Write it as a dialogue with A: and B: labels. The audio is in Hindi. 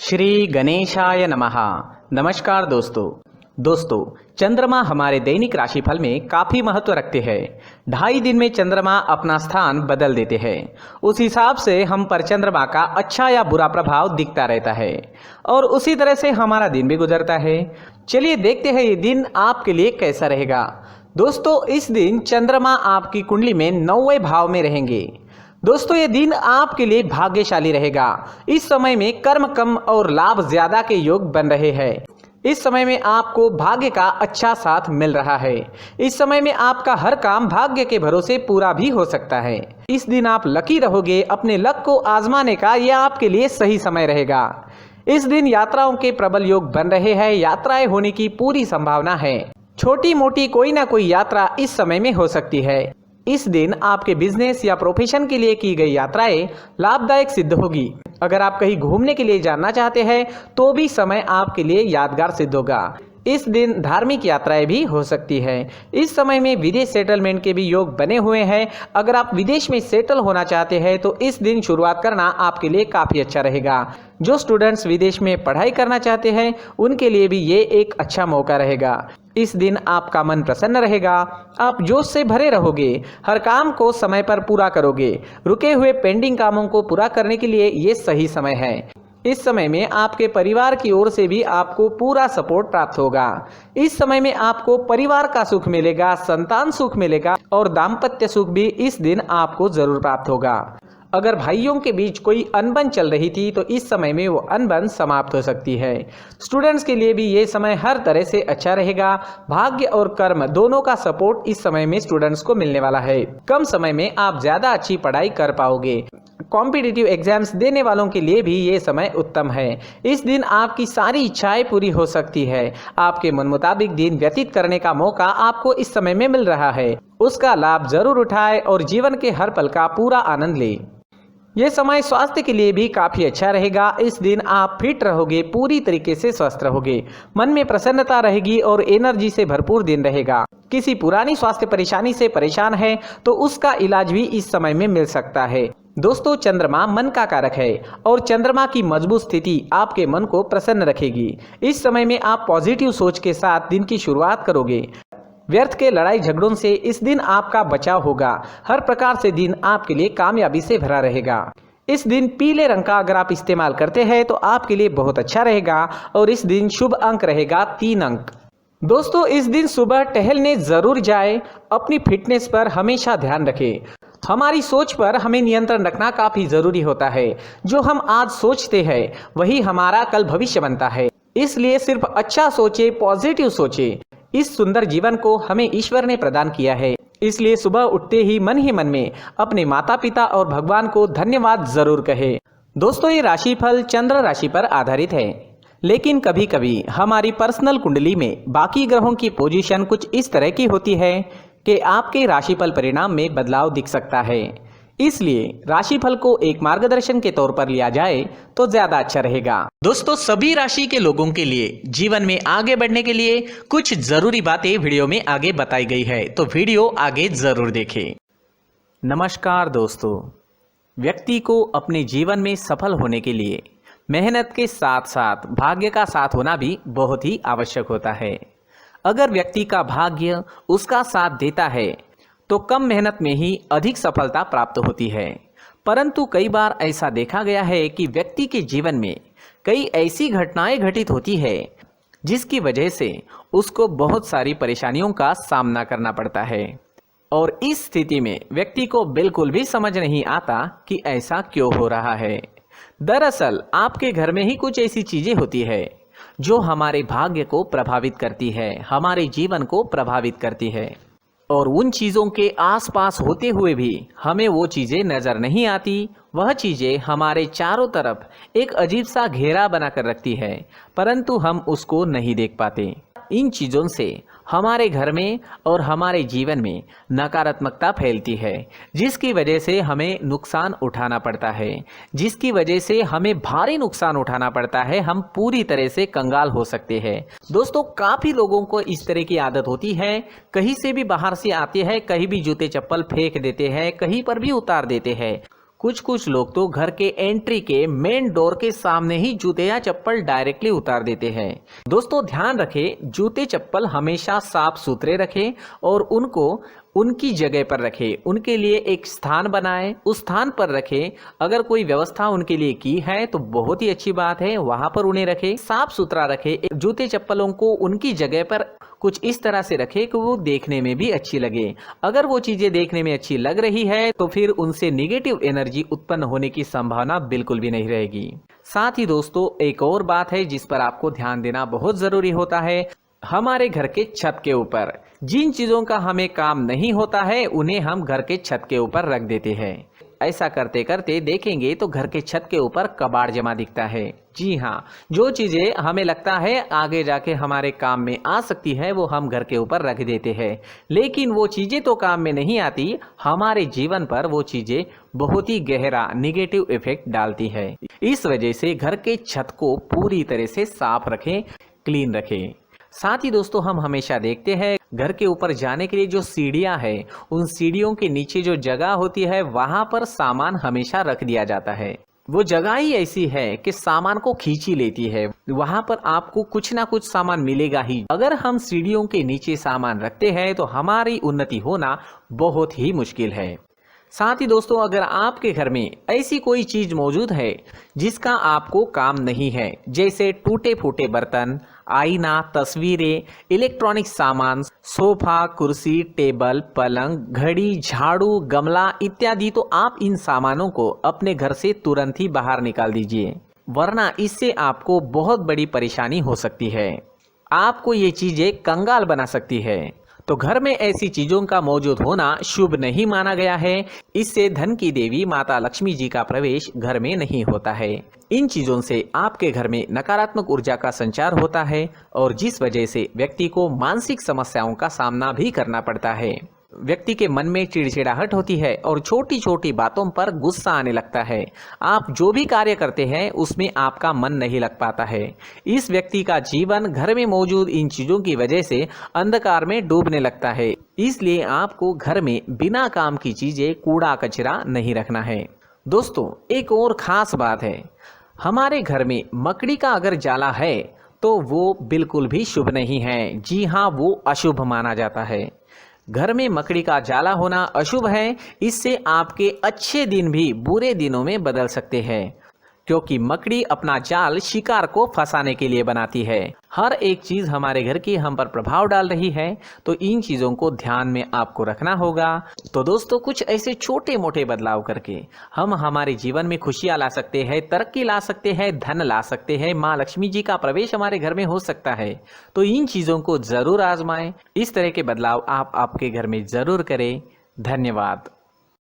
A: श्री गणेशाय नमः। नमस्कार दोस्तों चंद्रमा हमारे दैनिक राशिफल में काफ़ी महत्व रखते हैं। 2.5 दिन में चंद्रमा अपना स्थान बदल देते हैं। उस हिसाब से हम पर चंद्रमा का अच्छा या बुरा प्रभाव दिखता रहता है और उसी तरह से हमारा दिन भी गुजरता है। चलिए देखते हैं ये दिन आपके लिए कैसा रहेगा। दोस्तों, इस दिन चंद्रमा आपकी कुंडली में 9वें भाव में रहेंगे। दोस्तों, ये दिन आपके लिए भाग्यशाली रहेगा। इस समय में कर्म कम और लाभ ज्यादा के योग बन रहे हैं। इस समय में आपको भाग्य का अच्छा साथ मिल रहा है। इस समय में आपका हर काम भाग्य के भरोसे पूरा भी हो सकता है। इस दिन आप लकी रहोगे। अपने लक को आजमाने का यह आपके लिए सही समय रहेगा। इस दिन यात्राओं के प्रबल योग बन रहे हैं। यात्राएं होने की पूरी संभावना है। छोटी मोटी कोई ना कोई यात्रा इस समय में हो सकती है। इस दिन आपके बिजनेस या प्रोफेशन के लिए की गई यात्राएं लाभदायक सिद्ध होगी। अगर आप कहीं घूमने के लिए जाना चाहते हैं तो भी समय आपके लिए यादगार सिद्ध होगा। इस दिन धार्मिक यात्राएं भी हो सकती है। इस समय में विदेश सेटलमेंट के भी योग बने हुए हैं। अगर आप विदेश में सेटल होना चाहते हैं तो इस दिन शुरुआत करना आपके लिए काफ़ी अच्छा रहेगा। जो स्टूडेंट्स विदेश में पढ़ाई करना चाहते हैं उनके लिए भी ये एक अच्छा मौका रहेगा। इस दिन आपका मन प्रसन्न रहेगा। आप जोश से भरे रहोगे। हर काम को समय पर पूरा करोगे। रुके हुए पेंडिंग कामों को पूरा करने के लिए ये सही समय है। इस समय में आपके परिवार की ओर से भी आपको पूरा सपोर्ट प्राप्त होगा। इस समय में आपको परिवार का सुख मिलेगा, संतान सुख मिलेगा और दाम्पत्य सुख भी इस दिन आपको जरूर प्राप्त होगा। अगर भाइयों के बीच कोई अनबन चल रही थी तो इस समय में वो अनबन समाप्त हो सकती है। स्टूडेंट्स के लिए भी ये समय हर तरह से अच्छा रहेगा। भाग्य और कर्म दोनों का सपोर्ट इस समय में स्टूडेंट्स को मिलने वाला है। कम समय में आप ज्यादा अच्छी पढ़ाई कर पाओगे। कॉम्पिटिटिव एग्जाम्स देने वालों के लिए भी ये समय उत्तम है। इस दिन आपकी सारी इच्छाएं पूरी हो सकती है। आपके मन मुताबिक दिन व्यतीत करने का मौका आपको इस समय में मिल रहा है। उसका लाभ जरूर उठाए और जीवन के हर पल का पूरा आनंद ले। ये समय स्वास्थ्य के लिए भी काफी अच्छा रहेगा। इस दिन आप फिट रहोगे, पूरी तरीके से स्वस्थ रहोगे। मन में प्रसन्नता रहेगी और एनर्जी से भरपूर दिन रहेगा। किसी पुरानी स्वास्थ्य परेशानी से परेशान है तो उसका इलाज भी इस समय में मिल सकता है। दोस्तों, चंद्रमा मन का कारक है और चंद्रमा की मजबूत स्थिति आपके मन को प्रसन्न रखेगी। इस समय में आप पॉजिटिव सोच के साथ दिन की शुरुआत करोगे। व्यर्थ के लड़ाई झगड़ों से इस दिन आपका बचाव होगा। हर प्रकार से दिन आपके लिए कामयाबी से भरा रहेगा। इस दिन पीले रंग का अगर आप इस्तेमाल करते हैं तो आपके लिए बहुत अच्छा रहेगा और इस दिन शुभ अंक रहेगा 3 अंक। दोस्तों, इस दिन सुबह टहलने जरूर जाए। अपनी फिटनेस पर हमेशा ध्यान रखें। हमारी सोच पर हमें नियंत्रण रखना काफी जरूरी होता है। जो हम आज सोचते हैं वही हमारा कल भविष्य बनता है। इसलिए सिर्फ अच्छा सोचे, पॉजिटिव सोचे। इस सुंदर जीवन को हमें ईश्वर ने प्रदान किया है। इसलिए सुबह उठते ही मन में अपने माता पिता और भगवान को धन्यवाद जरूर कहे। दोस्तों, ये राशिफल चंद्र राशि पर आधारित है, लेकिन कभी कभी हमारी पर्सनल कुंडली में बाकी ग्रहों की पोजीशन कुछ इस तरह की होती है कि आपके राशिफल परिणाम में बदलाव दिख सकता है। इसलिए राशिफल को एक मार्गदर्शन के तौर पर लिया जाए तो ज्यादा अच्छा रहेगा। दोस्तों, सभी राशि के लोगों के लिए जीवन में आगे बढ़ने के लिए कुछ जरूरी बातें वीडियो में आगे बताई गई है, तो वीडियो आगे जरूर देखें। नमस्कार दोस्तों, व्यक्ति को अपने जीवन में सफल होने के लिए मेहनत के साथ साथ भाग्य का साथ होना भी बहुत ही आवश्यक होता है। अगर व्यक्ति का भाग्य उसका साथ देता है तो कम मेहनत में ही अधिक सफलता प्राप्त होती है। परंतु कई बार ऐसा देखा गया है कि व्यक्ति के जीवन में कई ऐसी घटनाएं घटित होती है जिसकी वजह से उसको बहुत सारी परेशानियों का सामना करना पड़ता है और इस स्थिति में व्यक्ति को बिल्कुल भी समझ नहीं आता कि ऐसा क्यों हो रहा है। दरअसल आपके घर में ही कुछ ऐसी चीजें होती है जो हमारे भाग्य को प्रभावित करती है, हमारे जीवन को प्रभावित करती है और उन चीज़ों के आसपास होते हुए भी हमें वो चीज़ें नज़र नहीं आती। वह चीज़ें हमारे चारों तरफ एक अजीब सा घेरा बनाकर रखती है, परंतु हम उसको नहीं देख पाते। इन चीज़ों से हमारे घर में और हमारे जीवन में नकारात्मकता फैलती है, जिसकी वजह से हमें नुकसान उठाना पड़ता है, जिसकी वजह से हमें भारी नुकसान उठाना पड़ता है। हम पूरी तरह से कंगाल हो सकते हैं। दोस्तों, काफ़ी लोगों को इस तरह की आदत होती है। कहीं से भी बाहर से आते हैं, कहीं भी जूते चप्पल फेंक देते हैं, कहीं पर भी उतार देते हैं। कुछ कुछ लोग तो घर के एंट्री के मेन डोर के सामने ही जूते या चप्पल डायरेक्टली उतार देते हैं। दोस्तों ध्यान रखें, जूते चप्पल हमेशा साफ सुथरे रखें और उनको उनकी जगह पर रखें। उनके लिए एक स्थान बनाएं, उस स्थान पर रखें। अगर कोई व्यवस्था उनके लिए की है तो बहुत ही अच्छी बात है, वहां पर उन्हें रखें, साफ सुथरा रखें। जूते चप्पलों को उनकी जगह पर कुछ इस तरह से रखें कि वो देखने में भी अच्छी लगे। अगर वो चीजें देखने में अच्छी लग रही है तो फिर उनसे निगेटिव एनर्जी उत्पन्न होने की संभावना बिल्कुल भी नहीं रहेगी। साथ ही दोस्तों एक और बात है जिस पर आपको ध्यान देना बहुत जरूरी होता है। हमारे घर के छत के ऊपर जिन चीजों का हमें काम नहीं होता है उन्हें हम घर के छत के ऊपर रख देते हैं। ऐसा करते करते देखेंगे तो घर के छत के ऊपर कबाड़ जमा दिखता है। जी हाँ, जो चीजें हमें लगता है आगे जाके हमारे काम में आ सकती है वो हम घर के ऊपर रख देते हैं, लेकिन वो चीजें तो काम में नहीं आती, हमारे जीवन पर वो चीजें बहुत ही गहरा निगेटिव इफेक्ट डालती है। इस वजह से घर के छत को पूरी तरह से साफ रखें, क्लीन रखें। साथ ही दोस्तों हम हमेशा देखते हैं घर के ऊपर जाने के लिए जो सीढ़ियां हैं, उन सीढ़ियों के नीचे जो जगह होती है वहां पर सामान हमेशा रख दिया जाता है। वो जगह ही ऐसी है कि सामान को खींची लेती है, वहां पर आपको कुछ ना कुछ सामान मिलेगा ही। अगर हम सीढ़ियों के नीचे सामान रखते हैं तो हमारी उन्नति होना बहुत ही मुश्किल है। साथ ही दोस्तों अगर आपके घर में ऐसी कोई चीज मौजूद है जिसका आपको काम नहीं है, जैसे टूटे फूटे बर्तन, आईना, तस्वीरें, इलेक्ट्रॉनिक सामान, सोफा, कुर्सी, टेबल, पलंग, घड़ी, झाड़ू, गमला इत्यादि, तो आप इन सामानों को अपने घर से तुरंत ही बाहर निकाल दीजिए, वरना इससे आपको बहुत बड़ी परेशानी हो सकती है। आपको ये चीजें कंगाल बना सकती है। तो घर में ऐसी चीजों का मौजूद होना शुभ नहीं माना गया है। इससे धन की देवी माता लक्ष्मी जी का प्रवेश घर में नहीं होता है। इन चीजों से आपके घर में नकारात्मक ऊर्जा का संचार होता है और जिस वजह से व्यक्ति को मानसिक समस्याओं का सामना भी करना पड़ता है। व्यक्ति के मन में चिड़चिड़ाहट होती है और छोटी छोटी बातों पर गुस्सा आने लगता है। आप जो भी कार्य करते हैं उसमें आपका मन नहीं लग पाता है। इस व्यक्ति का जीवन घर में मौजूद इन चीजों की वजह से अंधकार में डूबने लगता है। इसलिए आपको घर में बिना काम की चीजें, कूड़ा कचरा नहीं रखना है। दोस्तों एक और खास बात है, हमारे घर में मकड़ी का अगर जाला है तो वो बिल्कुल भी शुभ नहीं है। जी हाँ, वो अशुभ माना जाता है। घर में मकड़ी का जाला होना अशुभ है। इससे आपके अच्छे दिन भी बुरे दिनों में बदल सकते हैं, क्योंकि मकड़ी अपना जाल शिकार को फंसाने के लिए बनाती है। हर एक चीज हमारे घर की हम पर प्रभाव डाल रही है, तो इन चीजों को ध्यान में आपको रखना होगा। तो दोस्तों कुछ ऐसे छोटे मोटे बदलाव करके हम हमारे जीवन में खुशियां ला सकते हैं, तरक्की ला सकते हैं, धन ला सकते हैं, माँ लक्ष्मी जी का प्रवेश हमारे घर में हो सकता है। तो इन चीजों को जरूर आजमाएं। इस तरह के बदलाव आप आपके घर में जरूर करें। धन्यवाद।